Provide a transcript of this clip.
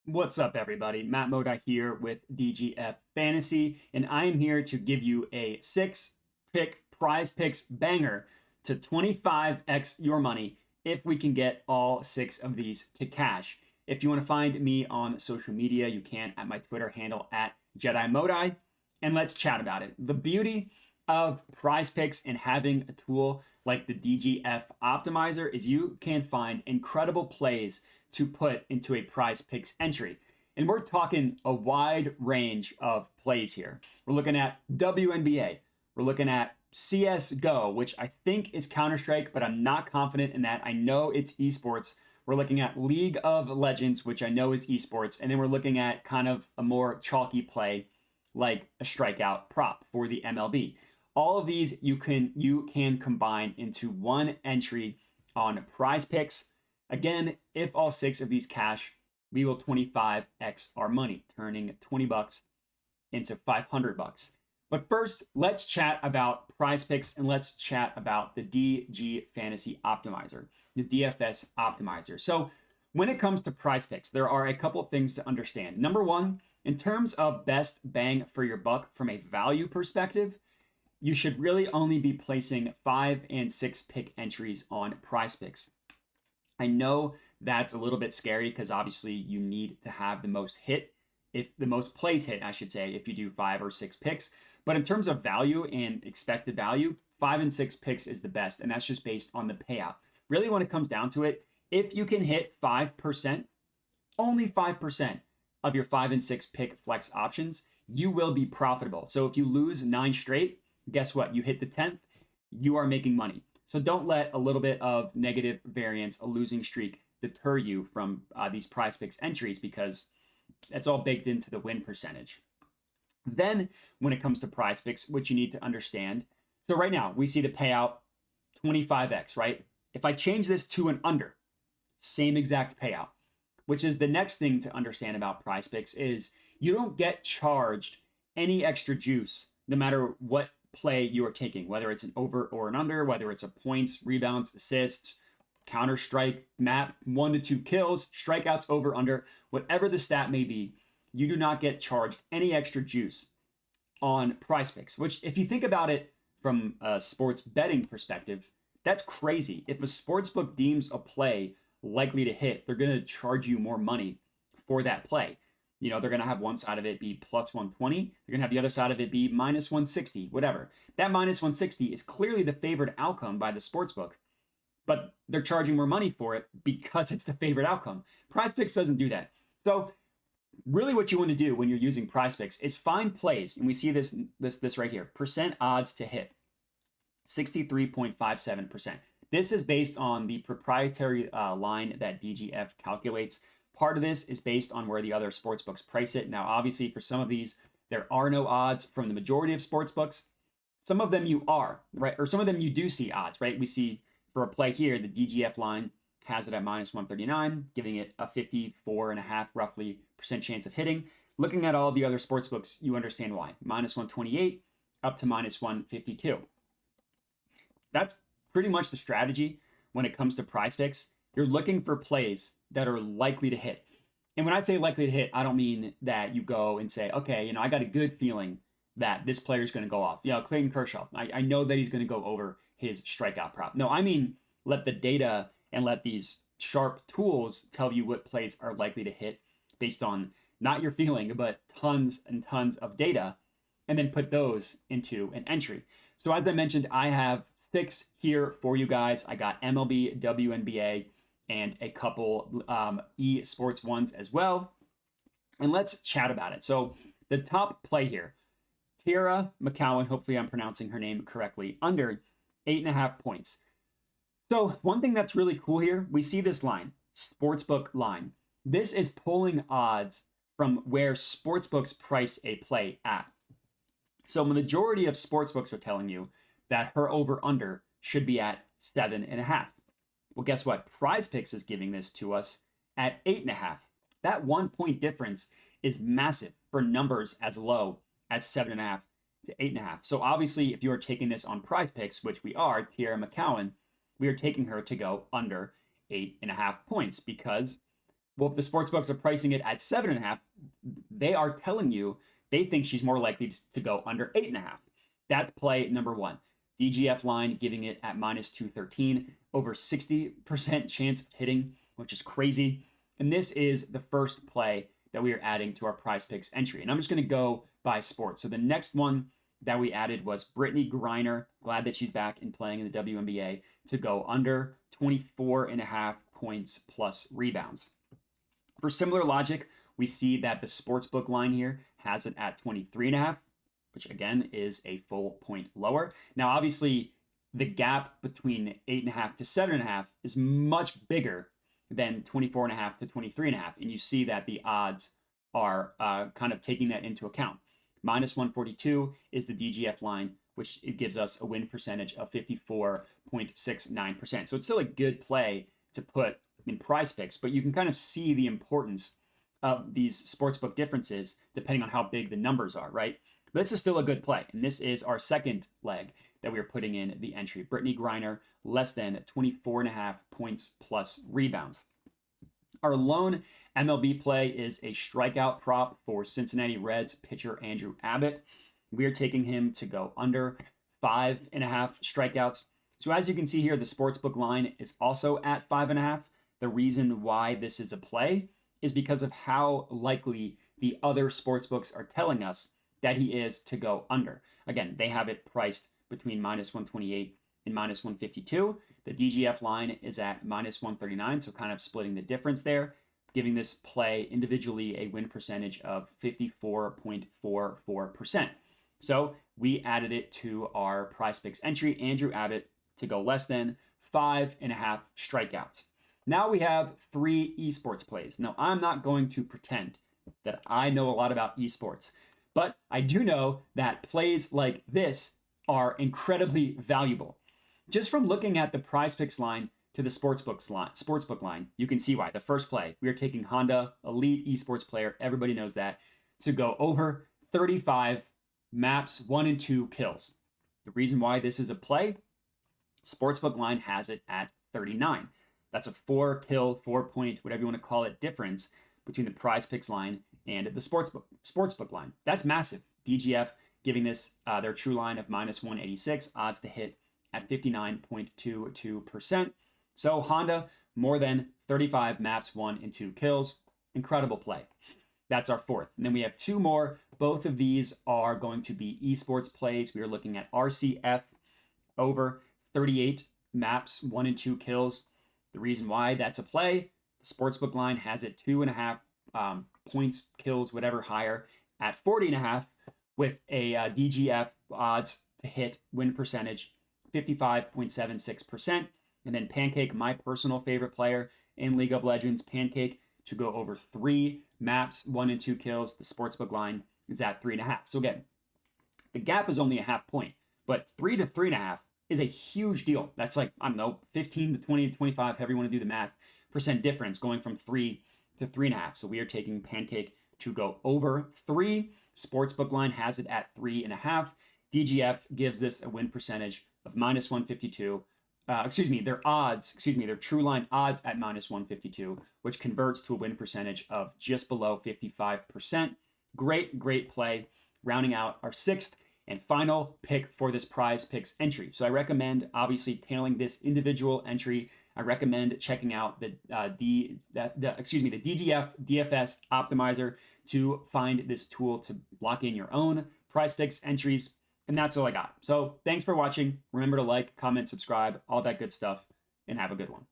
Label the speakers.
Speaker 1: What's up, everybody? Matt Moda here with DGF Fantasy, and I am here to give you a six-pick prize picks banger to 25x your money if we can get all six of these to cash. If you want to find me on social media, you can at my Twitter handle at JediModi, and let's chat about it. The beauty of prize picks and having a tool like the DGF optimizer is you can find incredible plays to put into a prize picks entry. And we're talking a wide range of plays here. We're looking at WNBA. We're looking at CSGO, which I think is Counter-Strike, but I'm not confident in that. I know it's esports. We're looking at League of Legends, which I know is esports. And then we're looking at kind of a more chalky play like a strikeout prop for the MLB. All of these you can combine into one entry on prize picks. Again, if all six of these cash, we will 25x our money, turning 20 bucks into 500 bucks. But first, let's chat about prize picks and let's chat about the DG Fantasy Optimizer, the DFS Optimizer. So when it comes to prize picks, there are a couple of things to understand. Number one, in terms of best bang for your buck from a value perspective, you should really only be placing 5 and 6 pick entries on prize picks. I know that's a little bit scary because obviously you need to have the most plays hit, I should say, if you do 5 or 6 picks. But in terms of value and expected value, 5 and 6 picks is the best, and that's just based on the payout. Really, when it comes down to it, if you can hit 5%, only 5% of your 5 and 6 pick flex options, you will be profitable. So if you lose 9 straight, guess what? You hit the 10th, you are making money. So don't let a little bit of negative variance, a losing streak, deter you from these prize picks entries because that's all baked into the win percentage. Then when it comes to prize picks, what you need to understand. So right now we see the payout 25x, right? If I change this to an under, same exact payout, which is the next thing to understand about prize picks is you don't get charged any extra juice no matter what play you are taking, whether it's an over or an under, whether it's a points, rebounds, assists, counter strike, map, 1 to 2 kills, strikeouts, over, under, whatever the stat may be, you do not get charged any extra juice on prize picks, which if you think about it from a sports betting perspective, that's crazy. If a sportsbook deems a play likely to hit, they're going to charge you more money for that play. You know, they're going to have one side of it be plus 120. They're going to have the other side of it be minus 160, whatever. That minus 160 is clearly the favored outcome by the sportsbook, but they're charging more money for it because it's the favorite outcome. PrizePicks doesn't do that. So really what you want to do when you're using PrizePicks is find plays, and we see this right here, percent odds to hit, 63.57%. This is based on the proprietary line that DGF calculates. Part of this is based on where the other sportsbooks price it. Now, obviously, for some of these, there are no odds from the majority of sportsbooks. Some of them you are, right? Or some of them you do see odds, right? We see for a play here, the DGF line has it at minus 139, giving it a 54.5 roughly percent chance of hitting. Looking at all the other sportsbooks, you understand why. Minus 128 up to minus 152. That's pretty much the strategy when it comes to prize picks. You're looking for plays that are likely to hit. And when I say likely to hit, I don't mean that you go and say, okay, I got a good feeling that this player is going to go off. Clayton Kershaw, I know that he's going to go over his strikeout prop. No, I mean, let the data and let these sharp tools tell you what plays are likely to hit based on not your feeling, but tons and tons of data, and then put those into an entry. So as I mentioned, I have 6 here for you guys. I got MLB, WNBA, and a couple esports ones as well. And let's chat about it. So the top play here, Tierra McCowan, hopefully I'm pronouncing her name correctly, under 8.5 points. So one thing that's really cool here, we see this line, sportsbook line. This is pulling odds from where sportsbooks price a play at. So the majority of sportsbooks are telling you that her over-under should be at 7.5. Well, guess what? PrizePicks is giving this to us at 8.5. That 1 point difference is massive for numbers as low as 7.5 to 8.5. So obviously, if you are taking this on PrizePicks, which we are, Tierra McCowan, we are taking her to go under 8.5 points because Well, if the sports books are pricing it at 7.5, they are telling you they think she's more likely to go under 8.5. That's play number one. DGF line giving it at minus 213, over 60% chance of hitting, which is crazy. And this is the first play that we are adding to our PrizePicks entry. And I'm just going to go by sport. So the next one that we added was Brittany Griner. Glad that she's back and playing in the WNBA, to go under 24.5 points plus rebounds. For similar logic, we see that the sportsbook line here has it at 23.5, which again is a full point lower. Now, obviously, the gap between 8.5 to 7.5 is much bigger than 24.5 to 23.5. And you see that the odds are kind of taking that into account. Minus 142 is the DGF line, which it gives us a win percentage of 54.69%. So it's still a good play to put in PrizePicks, but you can kind of see the importance of these sportsbook differences depending on how big the numbers are, right? But this is still a good play, and this is our second leg that we are putting in the entry. Brittany Griner, less than 24.5 points plus rebounds. Our lone MLB play is a strikeout prop for Cincinnati Reds pitcher Andrew Abbott. We are taking him to go under 5.5 strikeouts. So as you can see here, the sportsbook line is also at 5.5. The reason why this is a play is because of how likely the other sportsbooks are telling us that he is to go under. Again, they have it priced between minus 128 and minus 152. The DGF line is at minus 139, so kind of splitting the difference there, giving this play individually a win percentage of 54.44%. So we added it to our PrizePicks entry, Andrew Abbott, to go less than 5.5 strikeouts. Now we have 3 esports plays. Now, I'm not going to pretend that I know a lot about esports, but I do know that plays like this are incredibly valuable. Just from looking at the PrizePicks line to the sportsbook line, you can see why. The first play, we are taking Honda, elite esports player, everybody knows that, to go over 35 maps, 1 and 2 kills. The reason why this is a play, sportsbook line has it at 39. That's a 4 kill, 4 point, whatever you want to call it, difference between the PrizePicks line and the sportsbook line. That's massive. DGF giving this their true line of minus 186, odds to hit at 59.22%. So Honda, more than 35 maps, 1 and 2 kills. Incredible play. That's our fourth. And then we have 2 more. Both of these are going to be esports plays. We are looking at RCF over 38 maps, 1 and 2 kills. The reason why that's a play, the sportsbook line has it 2.5 points, kills, whatever, higher at 40.5, with a DGF odds to hit win percentage 55.76%. And then Pancake, my personal favorite player in League of Legends, Pancake, to go over 3 maps, 1 and 2 kills. The sportsbook line is at 3.5. So again, the gap is only a half point, but 3 to 3.5 is a huge deal. That's like, I don't know, 15 to 20 to 25, however you want to do the math, percent difference going from 3 to 3.5. So we are taking Pancake to go over 3. Sportsbook line has it at 3.5. DGF gives this a win percentage of minus 152. Their true line odds at minus 152, which converts to a win percentage of just below 55%. Great play. Rounding out our 6th and final pick for this PrizePicks entry. So I recommend, obviously, tailing this individual entry. I recommend checking out the DGF DFS optimizer to find this tool to lock in your own PrizePicks entries. And that's all I got. So thanks for watching. Remember to like, comment, subscribe, all that good stuff, and have a good one.